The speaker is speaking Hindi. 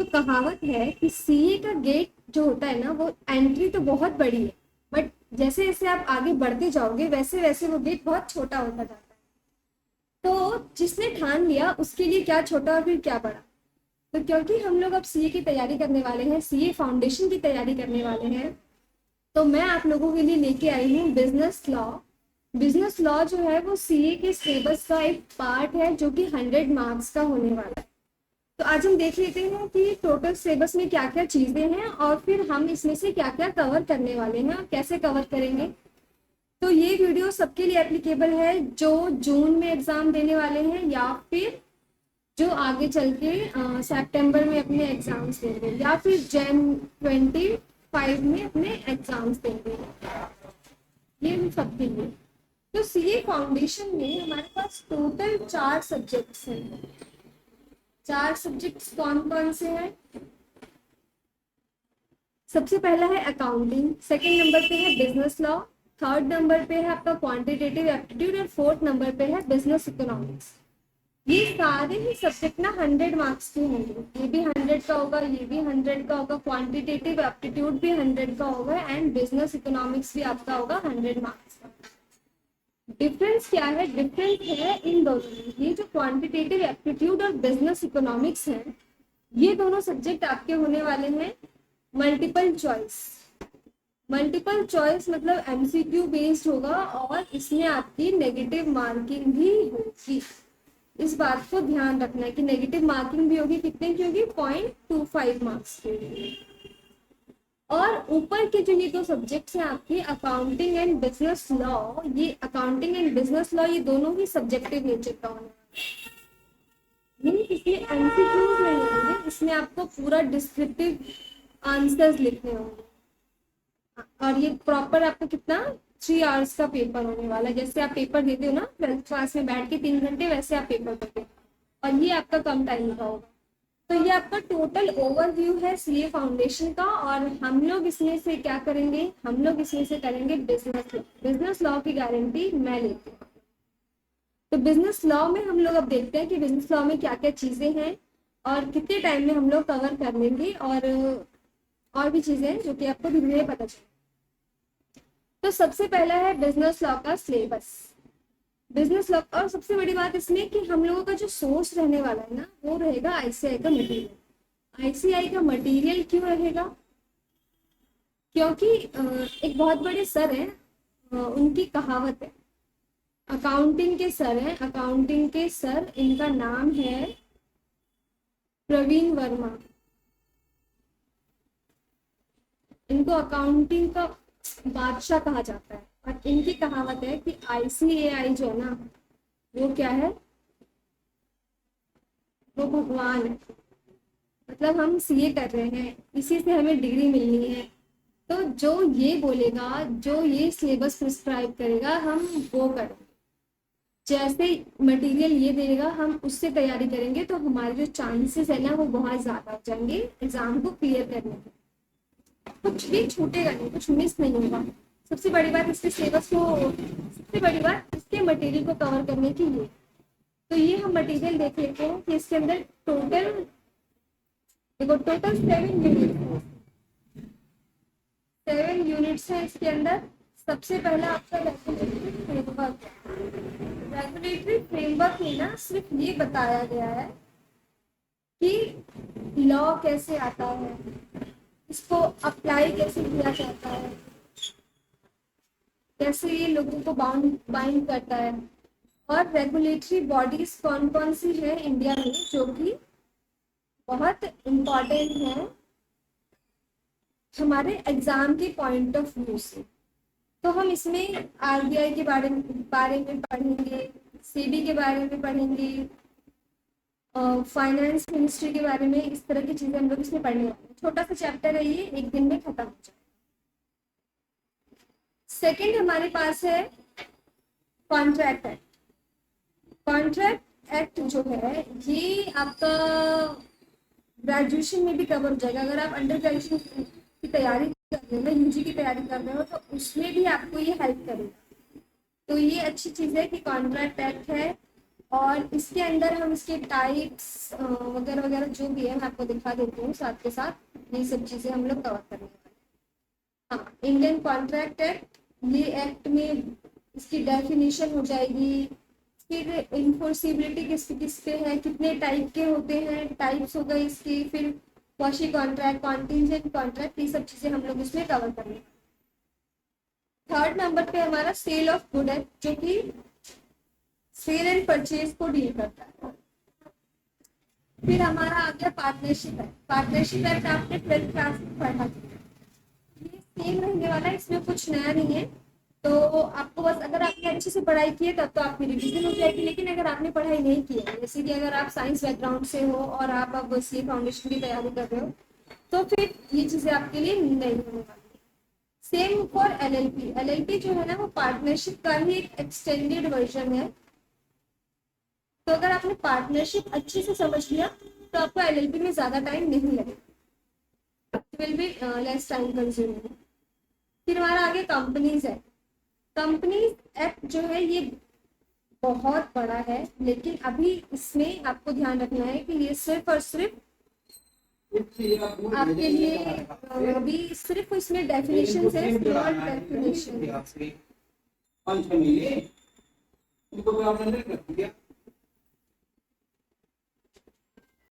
तो कहावत है कि सीए का गेट जो होता है ना, वो एंट्री तो बहुत बड़ी है, बट जैसे जैसे आप आगे बढ़ते जाओगे वैसे वैसे वो गेट बहुत छोटा होता जाता है। तो जिसने ठान लिया उसके लिए क्या छोटा और फिर क्या बड़ा। तो क्योंकि हम लोग अब सीए की तैयारी करने वाले हैं, सीए फाउंडेशन की तैयारी करने वाले हैं, तो मैं आप लोगों के लिए लेके आई हूँ बिजनेस लॉ। बिजनेस लॉ जो है वो सीए के सिलेबस का एक पार्ट है जो कि 100 मार्क्स का होने वाला है। तो आज हम देख लेते हैं कि टोटल सिलेबस में क्या क्या चीजें हैं और फिर हम इसमें से क्या क्या कवर करने वाले हैं और कैसे कवर करेंगे। तो ये वीडियो सबके लिए एप्लीकेबल है जो जून में एग्जाम देने वाले हैं या फिर जो आगे चल के सितंबर में अपने एग्जाम्स देंगे या फिर Jan 25 में अपने एग्जाम्स देंगे। ये भी सबके लिए। तो सीए फाउंडेशन में हमारे पास टोटल 4 सब्जेक्ट्स हैं। 4 सब्जेक्ट्स कौन कौन से हैं? सबसे पहला है अकाउंटिंग, सेकंड नंबर पे है बिजनेस लॉ, थर्ड नंबर पे है आपका क्वांटिटेटिव एप्टीट्यूड और फोर्थ नंबर पे है बिजनेस इकोनॉमिक्स। ये सारे ही सब्जेक्ट ना 100 मार्क्स के होंगे। ये भी 100 का होगा, ये भी 100 का होगा, क्वांटिटेटिव एप्टीट्यूड भी 100 का होगा एंड बिजनेस इकोनॉमिक्स भी आपका होगा 100 मार्क्स का। डिफरेंस क्या है? डिफरेंस है इन दोनों में। ये जो क्वांटिटेटिव एप्टीट्यूड और बिजनेस इकोनॉमिक्स है, ये दोनों सब्जेक्ट आपके होने वाले हैं मल्टीपल चॉइस। मल्टीपल चॉइस मतलब एमसीक्यू बेस्ड होगा और इसमें आपकी नेगेटिव मार्किंग भी होगी। इस बात को ध्यान रखना है कि नेगेटिव मार्किंग भी होगी। कितने की होगी? 0.25 मार्क्स की होगी। और ऊपर के जो ये दो सब्जेक्ट्स हैं आपके अकाउंटिंग एंड बिजनेस लॉ, ये अकाउंटिंग एंड बिजनेस लॉ ये दोनों ही सब्जेक्टिव नेचर का होना है। इसमें एमसीक्यूज नहीं होंगे, इसमें आपको पूरा डिस्क्रिप्टिव आंसर्स लिखने होंगे। और ये प्रॉपर आपको कितना 3 आवर्स का पेपर होने वाला है। जैसे आप पेपर देते हो ना 12th क्लास में बैठ के 3 घंटे, वैसे आप पेपर देते हो और ये आपका कम टाइम का होगा। तो ये आपका टोटल ओवरव्यू है सीए फाउंडेशन का। और हम लोग इसमें से क्या करेंगे? हम लोग इसमें से करेंगे बिजनेस लॉ। बिजनेस लॉ की गारंटी मैं लेती हूँ। तो बिजनेस लॉ में हम लोग अब देखते हैं कि बिजनेस लॉ में क्या क्या चीजें हैं और कितने टाइम में हम लोग कवर कर लेंगे और भी चीजें हैं जो कि आपको धीरे धीरे पता चले। तो सबसे पहला है बिजनेस लॉ का सिलेबस। बिजनेस लॉ, और सबसे बड़ी बात इसमें कि हम लोगों का जो सोर्स रहने वाला है ना, वो रहेगा आईसीआई का मटेरियल। आईसीआई का मटेरियल क्यों रहेगा? क्योंकि एक बहुत बड़े सर हैं, उनकी कहावत है, अकाउंटिंग के सर हैं, अकाउंटिंग के सर, इनका नाम है प्रवीण वर्मा। इनको अकाउंटिंग का बादशाह कहा जाता है। और इनकी कहावत है कि आईसीएआई जो है ना, वो क्या है? वो भगवान है। मतलब हम सीए कर रहे हैं, इसी से हमें डिग्री मिलनी है, तो जो ये बोलेगा, जो ये सिलेबस प्रिस्क्राइब करेगा, हम वो करेंगे। जैसे मटेरियल ये देगा हम उससे तैयारी करेंगे तो हमारे जो चांसेस है ना वो बहुत ज्यादा हो जाएंगे एग्जाम को क्लियर करने के। कुछ भी छूटेगा नहीं, कुछ मिस नहीं होगा। सबसे बड़ी बात इसके सिलेबस को, सबसे बड़ी बात इसके मटेरियल को कवर करने की ये। तो ये हम मटेरियल देख लेते हैं कि इसके अंदर टोटल, देखो टोटल 7 यूनिट्स है। 7 यूनिट्स है इसके अंदर। सबसे पहला आपका रेगुलेटरी फ्रेमवर्क है। रेगुलेटरी फ्रेमवर्क में ना सिर्फ ये बताया गया है कि लॉ कैसे आता है, इसको अप्लाई कैसे किया जाता है, कैसे ये लोगों को बाइंड करता है, और रेगुलेटरी बॉडीज कौन कौन सी है इंडिया में जो कि बहुत इम्पोर्टेंट है हमारे एग्जाम के पॉइंट ऑफ व्यू से। तो हम इसमें आरबीआई के बारे में पढ़ेंगे, सेबी के बारे में पढ़ेंगे, फाइनेंस मिनिस्ट्री के बारे में, इस तरह की चीजें हम लोग इसमें पढ़ने वाले हैं। छोटा सा चैप्टर है ये, एक दिन में खत्म हो जाए। सेकंड हमारे पास है कॉन्ट्रैक्ट एक्ट। कॉन्ट्रैक्ट एक्ट जो है ये आपका ग्रेजुएशन में भी कवर हो जाएगा। अगर आप अंडर ग्रेजुएशन की तैयारी कर रहे हो, यूजी की तैयारी कर रहे हो, तो उसमें भी आपको ये हेल्प करेगा। तो ये अच्छी चीज है कि कॉन्ट्रैक्ट एक्ट है। और इसके अंदर हम इसके टाइप्स वगैरह वगैरह जो भी है मैं आपको दिखा देती हूँ साथ के साथ, ये सब चीज़ें हम लोग कवर करने वाले हैं। हाँ, इंडियन कॉन्ट्रैक्ट एक्ट, ये एक्ट में इसकी डेफिनेशन हो जाएगी। फिर इन्फोर्सिबिलिटी किस किस पे है, कितने टाइप के होते हैं, टाइप्स हो गए इसकी। फिर क्वाशी कॉन्ट्रैक्ट, कॉन्टिजेंट कॉन्ट्रैक्ट, ये सब चीज़ें हम लोग इसमें कवर करेंगे। थर्ड नंबर पे हमारा सेल ऑफ गुड है, जो कि सेल एंड परचेज को डील करता है। फिर हमारा आ गया पार्टनरशिप है। पार्टनरशिप एक्ट आपने 12th क्लास में पढ़ा था, ये सेम रहने वाला है, इसमें कुछ नया नहीं है। तो आपको बस, अगर आपने अच्छे से पढ़ाई की है तब तो आपकी रिवीजन हो जाएगी, लेकिन अगर आपने पढ़ाई नहीं की है, जैसे कि अगर आप साइंस बैकग्राउंड से हो और आप अब सी फाउंडेशन की तैयारी कर रहे हो, तो फिर ये चीज़ें आपके लिए नहीं होने वाली। Same for LLP. एलएलपी जो है ना, वो पार्टनरशिप का ही एक एक्सटेंडेड वर्जन है। तो अगर आपने पार्टनरशिप अच्छे से समझ लिया तो आपको एलएलपी में ज़्यादा टाइम नहीं लगेगा, it will be less time consuming. फिर हमारा आगे कंपनीज है। कंपनीज एक्ट जो है ये बहुत बड़ा है, लेकिन अभी इसमें आपको ध्यान रखना है कि ये सिर्फ और सिर्फ आपके लिए अभी सिर्फ इसमें डेफिनेशन है, स्मॉल डेफिनेशन।